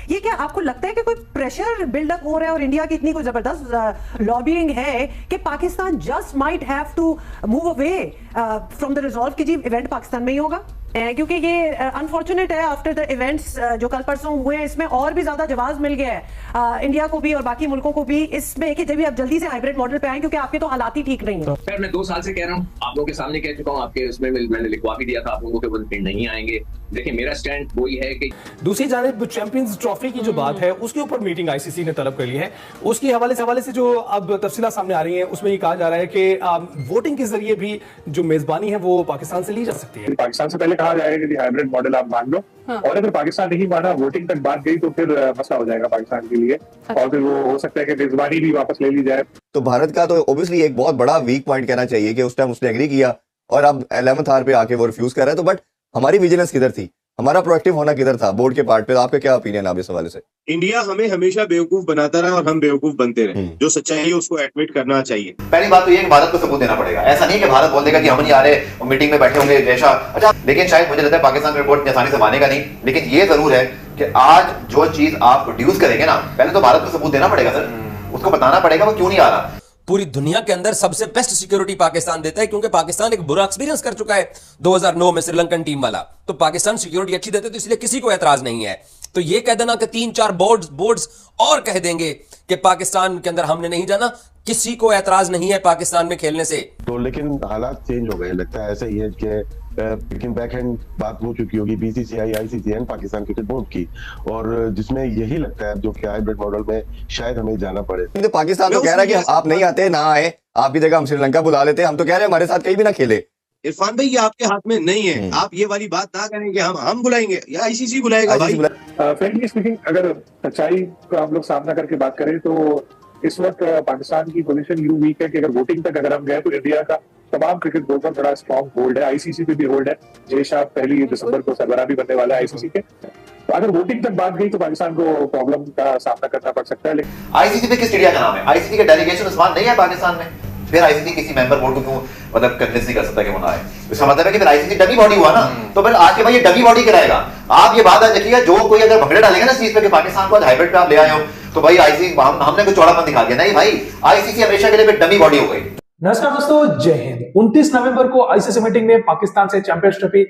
ये क्या आपको लगता है कि कोई प्रेशर बिल्डअप हो रहा है और इंडिया की इतनी कोई जबरदस्त लॉबिंग है कि Pakistan just might have to move away from the resolve कि जी इवेंट पाकिस्तान में ही होगा? क्योंकि ये अनफॉर्चुनेट है आफ्टर द इवेंट्स जो कल परसों हुए हैं, इसमें और भी ज्यादा जवाब मिल गया है इंडिया को भी और बाकी मुल्कों को भी इसमें कि जब भी आप जल्दी से हाइब्रिड मॉडल पे आए, क्योंकि आपके तो हालात ही ठीक नहीं है। सर मैं 2 साल से कह रहा हूँ, आप लोगों के सामने कह चुका हूँ, आपके उसमें मैंने लिखवा भी दिया था आप लोगों के, वो नहीं आएंगे। देखिए मेरा स्टैंड वही है कि दूसरी जानिब चैंपियंस ट्रॉफी की जो बात है उसके ऊपर मीटिंग आईसीसी ने तलब कर ली है। उसकी हवाले से जो अब तफसीलात सामने आ रही है उसमें ये कहा जा रहा है कि वोटिंग के जरिए भी जो मेजबानी है वो पाकिस्तान से ली जा सकती है। पाकिस्तान से पहले कहा जाएगा कि हाइब्रिड मॉडल आप मान लो, और अगर पाकिस्तान नहीं माना, वोटिंग तक बात गई तो फिर मसला हो जाएगा पाकिस्तान के लिए, और फिर वो हो सकता है कि मेजबानी भी वापस ले ली जाए। तो भारत का तो ओब्वियसली एक बहुत बड़ा वीक पॉइंट कहना चाहिए कि उस टाइम उसने एग्री किया और अब 11th आवर पे आके वो रिफ्यूज कर रहा है। तो बट हमारी विजिलेंस किधर थी, हमारा प्रोएक्टिव होना किधर था बोर्ड के पार्ट पे? आपका क्या ओपिनियन है इस हवाले से? इंडिया हमें हमेशा बेवकूफ बनाता रहा और हम बेवकूफ बनते रहे। जो सच्चाई है उसको एडमिट करना चाहिए। पहली बात तो ये कि भारत को सबूत देना पड़ेगा। ऐसा नहीं कि भारत बोल देगा कि हम नहीं आ रहे और मीटिंग में बैठे होंगे जैसा। अच्छा, लेकिन शायद मुझे लगता है पाकिस्तान रिपोर्ट आसानी से मानेगा नहीं, लेकिन ये जरूर है कि आज जो चीज आप प्रोड्यूस करेंगे ना, पहले तो भारत को सबूत देना पड़ेगा सर, उसको बताना पड़ेगा वो क्यों नहीं आ रहा। पूरी दुनिया के अंदर सबसे बेस्ट सिक्योरिटी पाकिस्तान देता है, क्योंकि पाकिस्तान एक बुरा एक्सपीरियंस कर चुका है 2009 में श्रीलंकन टीम वाला। तो पाकिस्तान सिक्योरिटी अच्छी देते, तो इसलिए किसी को एतराज नहीं है। तो ये कह देना कि 3-4 बोर्ड्स और कह देंगे कि पाकिस्तान के अंदर हमने नहीं जाना, किसी को एतराज नहीं है पाकिस्तान में खेलने से। तो लेकिन हालात चेंज हो गए, लगता है ऐसा ही है कि लेकिन बैक हैंड बात हो चुकी होगी BCCI, ICC and Pakistan cricket board की, और जिसमें यही लगता है जो कि हाइब्रिड मॉडल में शायद हमें जाना पड़े। तो पाकिस्तान तो कह रहा है कि आप नहीं आते, ना आए, आपकी जगह हम श्रीलंका बुला लेते। हम तो कह रहे हैं हमारे साथ कहीं भी ना खेले। इरफान भाई ये आपके हाथ में नहीं है, आप ये वाली बात ना करें कि हम बुलाएंगे या आईसीसी बुलाएगा। भाई फ्रेंकली स्पीकिंग, अगर सच्चाई का हम लोग सामना करके बात करें तो इस वक्त पाकिस्तान की पोजीशन यूं वीक है कि अगर वोटिंग तक अगर हम गए तो इंडिया का तमाम क्रिकेट बोर्ड पर बड़ा स्ट्रॉन्ग होल्ड है, आईसीसी पे भी होल्ड है। जय शाह 1 दिसंबर को सरबराह भी बनने वाला है आईसीसी के। तो अगर वोटिंग तक बात गई तो पाकिस्तान को प्रॉब्लम का सामना करना पड़ सकता है। लेकिन आईसीसी पे किस चिड़िया का नाम है? आईसीसी के डेलीगेशन उस्मान नहीं है पाकिस्तान में, फिर आईसीसी किसी मेंबर बोर्ड को क्यों मतलब कन्विंस नहीं कर सकता कि वो ना आए? इसका मतलब है कि फिर आईसीसी डमी बॉडी हुआ ना, तो फिर आज के भाई ये डमी बॉडी कराएगा। आप ये बात आज देखिएगा, जो कोई अगर भगड़े डालेगा ना इस चीज पे कि पाकिस्तान को आज हाइब्रिड पे आप ले आए हो, तो भाई आईसीसी हमने कुछ चौड़ापन दिखा दिया। नहीं भाई, आईसीसी हमेशा के लिए फिर डमी बॉडी हो गई। नमस्कार दोस्तों, जय हिंद। 29 नवंबर को आईसीसी मीटिंग में पाकिस्तान से चैंपियंस ट्रॉफी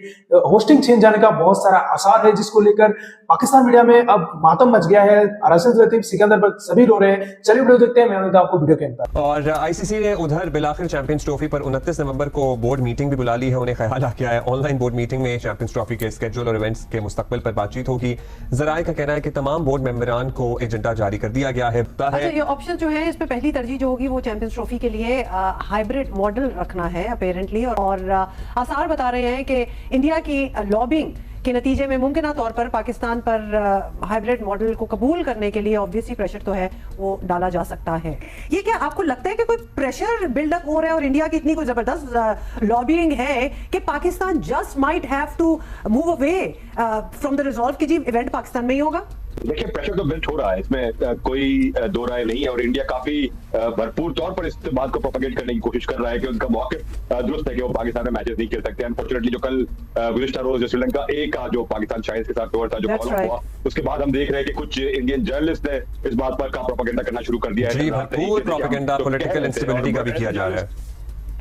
होस्टिंग छीन जाने का बहुत सारा आसार है, जिसको लेकर पाकिस्तान मीडिया में अब मातम मच गया है। राशिद लतीफ, सिकंदर बट सभी रो रहे हैं। चलिए वीडियो देखते हैं, मैं बताता हूं आपको वीडियो के अंदर। और आईसीसी ने उधर बिलाखिर चैंपियंस ट्रॉफी पर 29 नवंबर को बोर्ड मीटिंग भी बुला ली है। उन्हें ख्याल आ गया है ऑनलाइन बोर्ड मीटिंग में चैंपियंस ट्रॉफी के स्केड्यूल और इवेंट्स के मुस्तकबिल पर बातचीत होगी। जराए का कहना है कि तमाम बोर्ड मेंबरान को एजेंडा जारी कर दिया गया है। अच्छा, ये ऑप्शन जो है इसमें पहली तरजीह जो होगी वो चैंपियंस ट्रॉफी के लिए हाइब्रिड मॉडल रखना है अपेरेंटली, और आसार बता रहे हैं कि इंडिया की लॉबिंग के नतीजे में मुमकिन तौर पर पाकिस्तान पर हाइब्रिड मॉडल को कबूल करने के लिए ऑब्वियसली प्रेशर तो है वो डाला जा सकता है। ये क्या आपको लगता है कि कोई प्रेशर बिल्डअप हो रहा है और इंडिया की इतनी कोई जबरदस्त लॉबिंग है कि Pakistan just might have to move away from the resolve कि जी इवेंट पाकिस्तान में ही होगा? देखिए, प्रेशर तो बिल्ड हो रहा है, इसमें कोई दो राय नहीं है, और इंडिया काफी भरपूर तौर पर इस बात को प्रोपेगेट करने की कोशिश कर रहा है कि उनका मौक़िफ़ दुरुस्त है कि वो पाकिस्तान में मैचेस नहीं खेल सकते। अनफॉर्चुनेटली जो कल गुज़िश्ता रोज जो श्रीलंका ए का जो पाकिस्तान शाइन्स के साथ टूर था जो फॉलो हुआ, उसके बाद हम देख रहे हैं कि कुछ इंडियन जर्नलिस्ट ने इस बात पर का प्रोपेगेंडा करना शुरू कर दिया है। जी, भरपूर प्रोपेगेंडा पॉलिटिकल इंस्टेबिलिटी का भी किया जा रहा है।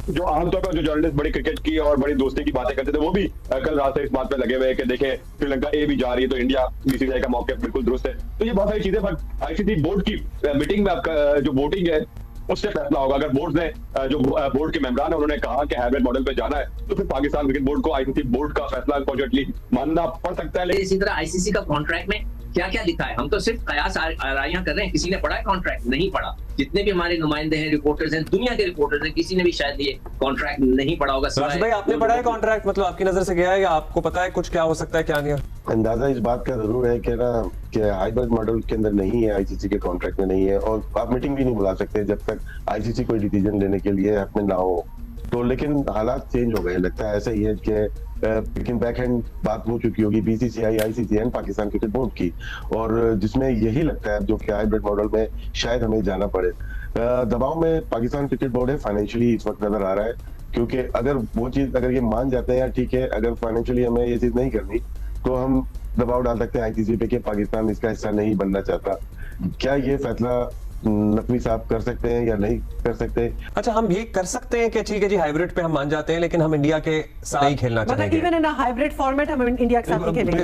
जो आमतौर पर जो जर्नलिस्ट बड़ी क्रिकेट की और बड़ी दोस्ती की बातें करते थे, वो भी कल रात से इस बात पे लगे हुए हैं कि देखें श्रीलंका ए भी जा रही है तो इंडिया बीसीसीआई का मौके बिल्कुल दुरुस्त है। तो ये बहुत सारी चीजें, पर आईसीसी बोर्ड की मीटिंग में आपका जो वोटिंग है उससे फैसला होगा। अगर बोर्ड ने जो बोर्ड के मेंबरान है उन्होंने कहा कि हाइब्रिड मॉडल पे जाना है, तो फिर पाकिस्तान क्रिकेट बोर्ड को आईसीसी बोर्ड का फैसला अनफॉर्चुनेटली मानना पड़ सकता है। इसी तरह आईसीसी का कॉन्ट्रैक्ट में क्या क्या लिखा है? हम तो सिर्फ कयास आराइयां कर रहे हैं। किसी ने पढ़ा है कॉन्ट्रैक्ट? नहीं पढ़ा। जितने भी हमारे नुमाइंदे हैं, रिपोर्टर्स हैं, दुनिया के रिपोर्टर्स हैं, किसी ने भी शायद ये कॉन्ट्रैक्ट नहीं पढ़ा होगा। भाई, आपने पढ़ा है कॉन्ट्रैक्ट? मतलब आपकी नजर से गया है या आपको पता है कुछ क्या हो सकता है क्या नहीं? अंदाजा इस बात का जरूर है कि ना कि हाइब्रिड मॉडल के अंदर नहीं है, आईसीसी के कॉन्ट्रैक्ट में नहीं है, और आप मीटिंग भी नहीं बुला सकते जब तक आईसीसी कोई डिसीजन लेने के लिए हक में ना हो। तो लेकिन हालात चेंज हो गए, लगता है ऐसा ही है कि लेकिन बैक हैंड बात हो चुकी होगी BCCI, ICC and Pakistan cricket board की, और जिसमें यही लगता है जो कि हाइब्रिड मॉडल में शायद हमें जाना पड़े। दबाव में पाकिस्तान क्रिकेट बोर्ड है, फाइनेंशियली इस वक्त नजर आ रहा है, क्योंकि अगर वो चीज अगर ये मान जाते हैं यार ठीक है, अगर फाइनेंशियली हमें ये चीज नहीं करनी तो हम दबाव डाल सकते हैं आईसीसी पे कि पाकिस्तान इसका हिस्सा नहीं बनना चाहता। क्या ये फैसला नकवी साहब कर सकते हैं या नहीं कर सकते? अच्छा, हम ये कर सकते हैं कि ठीक है जी, हाइब्रिड पे हम मान जाते हैं, लेकिन हम इंडिया के साथ नहीं खेलना चाहेंगे। इवन इन हाइब्रिड फॉर्मेट हम इंडिया के साथ नहीं खेलेंगे।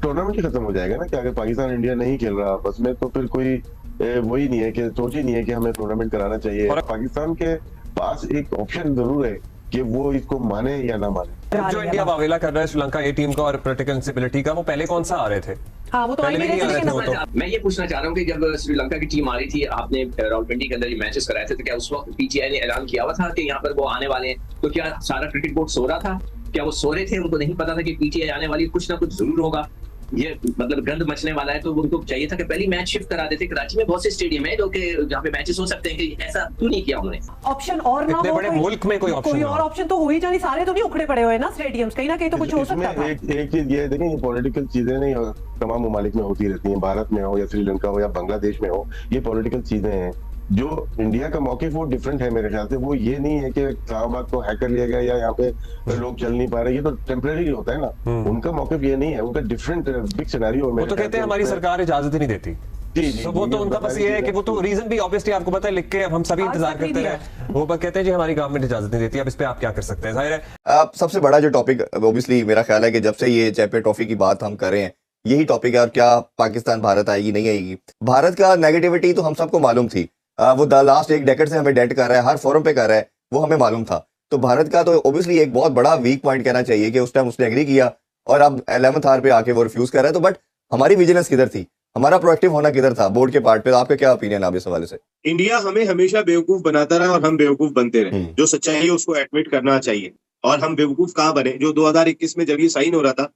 टूर्नामेंट ही खत्म हो जाएगा ना कि अगर पाकिस्तान इंडिया नहीं खेल रहा आपस में, तो फिर कोई वही नहीं है कि सोच ही नहीं है कि हमें टूर्नामेंट कराना चाहिए। और पाकिस्तान के पास एक ऑप्शन जरूर है कि वो इसको माने या ना माने। जो इंडिया वावेला कर रहा है श्रीलंका ए टीम का और पोलिटिकल इंस्टेबिलिटी का, वो पहले कौन सा आ रहे थे? हाँ, वो तो पहले भी नहीं आ रहे थे वो तो। मैं ये पूछना चाह रहा हूँ कि जब श्रीलंका की टीम आ रही थी, आपने रावलपिंडी के अंदर ये मैचेस कराए थे, तो क्या उस वक्त पीटीआई ने ऐलान किया हुआ था कि यहाँ पर वो आने वाले हैं? तो क्या सारा क्रिकेट बोर्ड सो रहा था? क्या वो सो रहे थे? उनको नहीं पता था कि पीटीआई आने वाली, कुछ ना कुछ जरूर होगा, ये मतलब गंद मचने वाला है? तो उनको चाहिए था कि पहली मैच शिफ्ट करा देते। कराची में बहुत से स्टेडियम है जो कि जहाँ पे मैचेस हो सकते हैं, कि ऐसा क्यों नहीं किया उन्होंने? ऑप्शन और ना इतने हो, बड़े मुल्क में कोई ऑप्शन और ऑप्शन तो हो ही जानी, सारे तो नहीं उखड़े पड़े हुए ना स्टेडियम्स, कहीं ना कहीं तो कुछ हो सकता था। एक चीज ये देखें, ये पॉलिटिकल चीजें नहीं तमाम ममालिक में होती रहती हैं, भारत में हो या श्रीलंका हो या बांग्लादेश में हो, ये पॉलिटिकल चीजें हैं। जो इंडिया का मौक़िफ़ वो डिफरेंट है मेरे ख्याल से। वो ये नहीं है कि इस्लामाबाद को हैक कर लिया गया या यहाँ पे लोग चल नहीं पा रहे, ये तो टेम्परेरी होता है ना। उनका मौक़िफ़ ये नहीं है, उनका डिफरेंट बिग सिनेरियो। वो तो कहते हैं हमारी सरकार इजाजत ही नहीं देती। तो वो तो उनका बस ये है कि वो तो रीजन भी ऑब्वियसली आपको पता है, लिख के हम सभी इंतजार करते रहे, वो बस कहते हैं जी हमारी गवर्नमेंट इजाजत नहीं देती। अब इस पे आप क्या कर सकते हैं? जाहिर है सबसे बड़ा जो टॉपिक ऑब्वियसली मेरा ख्याल है कि जब से ये चैंपियन ट्रॉफी की बात हम कर रहे हैं, यही टॉपिक है। और क्या पाकिस्तान भारत आएगी नहीं आएगी? भारत का नेगेटिविटी तो हम सबको मालूम थी, वो लास्ट एक डेकेड से हमें डेंट कर रहा है, हर फोरम पे कर रहा है, वो हमें मालूम था। तो भारत का तो ऑब्वियसली एक बहुत बड़ा वीक पॉइंट कहना चाहिए कि उस टाइम उसने एग्री किया और अब 11th आवर पे आके वो रिफ्यूज कर रहा है। तो बट हमारी विजिलेंस किधर थी? हमारा प्रोएक्टिव होना किधर था बोर्ड के पार्ट पे? आपका क्या ओपिनियन आप इस हवाले से? इंडिया हमें हमेशा बेवकूफ बनाता रहा और हम बेवकूफ बनते रहे। जो सच्चाई है उसको एडमिट करना चाहिए। और हम बेवकूफ कहाँ बने? जो 2021 में जब ये साइन हो रहा था,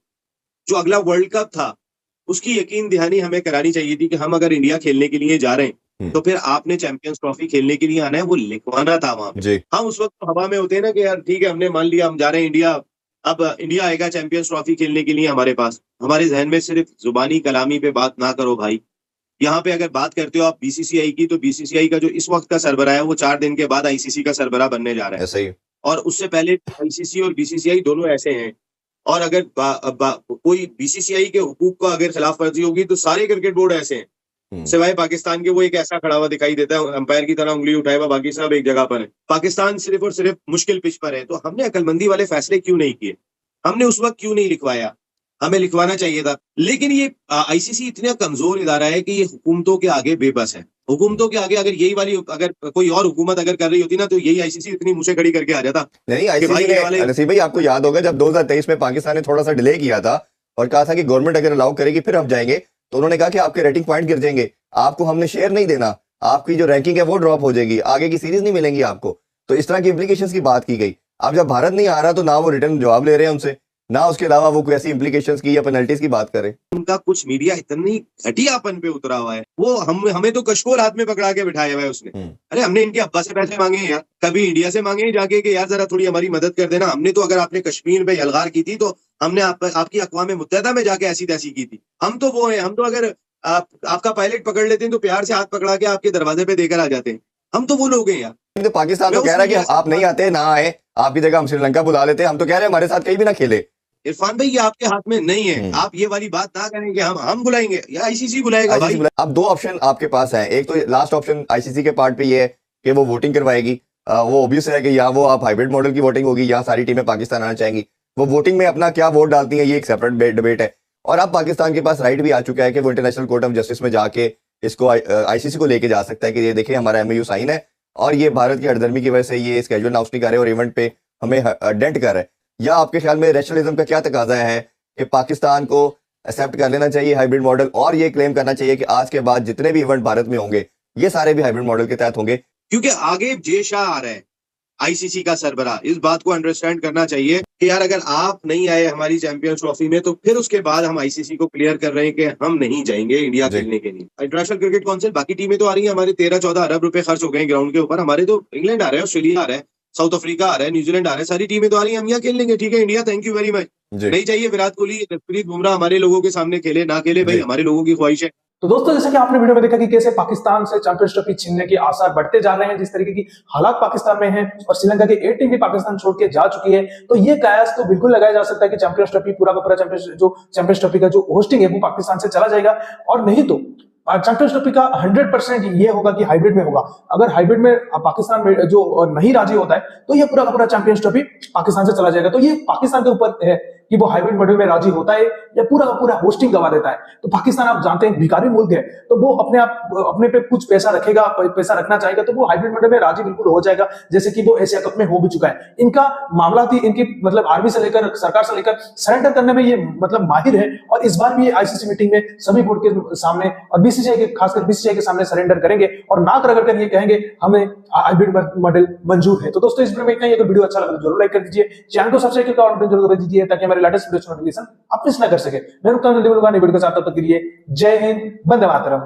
जो अगला वर्ल्ड कप था, उसकी यकीन दहानी हमें करानी चाहिए थी कि हम अगर इंडिया खेलने के लिए जा रहे हैं तो फिर आपने चैंपियंस ट्रॉफी खेलने के लिए आना है, वो लिखवाना था वहां पे। हम उस वक्त हवा में होते हैं ना कि यार ठीक है, हमने मान लिया हम जा रहे हैं इंडिया, अब इंडिया आएगा चैंपियंस ट्रॉफी खेलने के लिए हमारे पास। हमारे जहन में सिर्फ जुबानी कलामी पे बात ना करो भाई। यहाँ पे अगर बात करते हो आप बीसीसीआई की, तो बीसीसीआई का जो इस वक्त का सरबरा है वो 4 दिन के बाद आईसीसी का सरबरा बनने जा रहा है। ऐसा ही। और उससे पहले आईसीसी और बीसीसीआई दोनों ऐसे हैं। और अगर कोई बीसीसीआई के हुकूक का अगर खिलाफ वर्जी होगी तो सारे क्रिकेट बोर्ड ऐसे हैं, सिवाय पाकिस्तान के। वो एक ऐसा खड़ा हुआ दिखाई देता है अंपायर की तरह, उंगली उठाए हुआ, बाकी सब एक जगह पर है। पाकिस्तान सिर्फ और सिर्फ मुश्किल पिच पर है। तो हमने अकलमंदी वाले फैसले क्यों नहीं किए? हमने उस वक्त क्यों नहीं लिखवाया? हमें लिखवाना चाहिए था। लेकिन ये आईसीसी इतना कमजोर इदारा है कि ये हुकूमतों के आगे बेबस है। हुकूमतों के आगे अगर यही वाली अगर कोई और हुकूमत अगर कर रही होती ना, तो यही आईसीसी इतनी मुझे खड़ी करके आ जाता। नहीं, आईसीसी नसीब भाई आपको याद होगा जब 2023 में पाकिस्तान ने थोड़ा सा डिले किया था और कहा था कि गवर्नमेंट अगर अलाउ करेगी फिर हम जाएंगे, तो उन्होंने कहा कि आपके रेटिंग पॉइंट गिर जाएंगे, आपको हमने शेयर नहीं देना, आपकी जो रैंकिंग है वो ड्रॉप हो जाएगी, आगे की सीरीज नहीं मिलेंगी आपको। तो इस तरह की इम्प्लीकेशंस की बात की गई। अब जब भारत नहीं आ रहा तो ना वो रिटर्न जवाब ले रहे हैं उनसे, ना उसके अलावा वो कोई ऐसी इम्प्लीकेशंस की या पेनल्टीज की बात करें। उनका कुछ मीडिया इतनी घटियापन पे उतरा हुआ है, वो हमें तो कशकोल हाथ में पकड़ा के बिठाया हुआ है उसने। अरे हमने इनके अब्बा से पैसे मांगे हैं यार, कभी इंडिया से मांगे हैं जाके कि यार जरा थोड़ी हमारी मदद कर देना। हमने तो अगर आपने कश्मीर पे यलगार की थी तो हमने आपकी अक़वाम मुत्तहिदा में जाके ऐसी तैसी की थी। हम तो वो हैं, हम तो अगर आपका पायलट पकड़ लेते हैं तो प्यार से हाथ पकड़ा के आपके दरवाजे पे देकर आ जाते हैं। हम तो वो लोग हैं यार। तो पाकिस्तान तो कह रहा है कि आप नहीं आते ना आए, आपकी जगह हम श्रीलंका बुला लेते हैं। हम तो कह रहे हैं हमारे साथ कहीं भी ना खेले। इरफान भाई ये आपके हाथ में नहीं है। आप ये वाली बात ना करें कि हम बुलाएंगे या आईसीसी बुलाएगा भाई। अब 2 ऑप्शन आपके पास हैं। एक तो लास्ट ऑप्शन आईसीसी के पार्ट पे ये है कि वो वोटिंग करवाएगी। वो ऑब्वियस है कि या वो आप हाइब्रिड मॉडल की वोटिंग होगी या सारी टीमें पाकिस्तान आना चाहेंगी। वो वोटिंग में अपना क्या वोट डालती है ये एक सेपरेट डिबेट है। और अब पाकिस्तान के पास राइट भी आ चुका है कि वो इंटरनेशनल कोर्ट ऑफ जस्टिस में जाके इसको आईसीसी को लेके जा सकता है कि ये देखिए हमारा एमओयू साइन है और ये भारत की हरदर्मी की वजह से ये स्केड्यूल अनाउंस नहीं कर रहे और इवेंट पे हमें डेंट कर रहे हैं। या आपके ख्याल में रैशनलिज्म का क्या तकाजा है कि पाकिस्तान को एक्सेप्ट कर लेना चाहिए हाइब्रिड मॉडल और ये क्लेम करना चाहिए कि आज के बाद जितने भी इवेंट भारत में होंगे ये सारे भी हाइब्रिड मॉडल के तहत होंगे? क्योंकि आगे जे शाह आ रहा है आईसीसी का सरबरा, इस बात को अंडरस्टैंड करना चाहिए कि यार अगर आप नहीं आए हमारी चैंपियंस ट्रॉफी में तो फिर उसके बाद हम आईसीसी को क्लियर कर रहे हैं कि हम नहीं जाएंगे इंडिया खेलने के लिए। इंटरनेशनल क्रिकेट काउंसिल बाकी टीमें तो आ रही है, हमारे 13-14 अरब रुपए खर्च हो गए ग्राउंड के ऊपर। हमारे तो इंग्लैंड आ रहा है, ऑस्ट्रेलिया आ रहा है, साउथ अफ्रीका आ रहा है, न्यूजीलैंड आ रहा है, सारी टीमें तो आ रही है, हम यहाँ खेल लेंगे। ठीक है India, thank you very much. नहीं चाहिए विराट कोहली, जसप्रीत बुमराह हमारे लोगों के सामने खेले ना खेले भाई, हमारे लोगों की ख्वाहिश है। तो दोस्तों जैसे कि आपने वीडियो में देखा कि कैसे पाकिस्तान से चैंपियंस ट्रॉफी छीनने के आसार बढ़ते जा रहे हैं, जिस तरीके की हालात पाकिस्तान में हैं और श्रीलंका की 8 टीम भी पाकिस्तान छोड़ के जा चुकी है, तो ये कयास तो बिल्कुल लगाया जा सकता है कि चैंपियंस ट्रॉफी पूरा का पूरा चैंपियंस ट्रॉफी का जो होस्टिंग है वो पाकिस्तान से चला जाएगा। और नहीं तो चैंपियंस ट्रॉफी का 100% ये होगा कि हाइब्रिड में होगा। अगर हाइब्रिड में पाकिस्तान में जो नहीं राजी होता है तो ये पूरा का पूरा चैंपियंस ट्रॉफी पाकिस्तान से चला जाएगा। तो ये पाकिस्तान के ऊपर है कि वो हाइब्रिड मॉडल में राजी होता है या पूरा का पूरा होस्टिंग गवा देता है। तो पाकिस्तान आप जानते हैं भिखारी मुल्क है, तो वो अपने पे कुछ पैसा रखेगा, पैसा रखना चाहेगा, तो वो हाइब्रिड मॉडल में राजी बिल्कुल हो जाएगा, जैसे कि वो एशिया कप में हो भी चुका है। इनका मामला थी, इनकी मतलब आर्मी से लेकर सरकार से लेकर सरेंडर करने में ये मतलब माहिर है। और इस बार भी ये आईसीसी मीटिंग में सभी बोर्ड के सामने और बीसीसीआई के खासकर बीसीसीआई के सामने सरेंडर करेंगे और नाक रगड़ कर ये कहेंगे हमें हाइब्रिड मॉडल मंजूर है। तो दोस्तों इस वीडियो में इतना ही। अगर वीडियो अच्छा लगा तो जरूर लाइक कर दीजिए, चैनल को सब्सक्राइब करके ऑल बटन जरूर दबा दीजिए ताकि हमारे लेटेस्ट वीडियो नोटिफिकेशन आप मिस ना कर सके। मैं रुकता हूं जल्दी मिलूंगा नई वीडियो के साथ, तब तक के लिए जय हिंद, वंदे मातरम।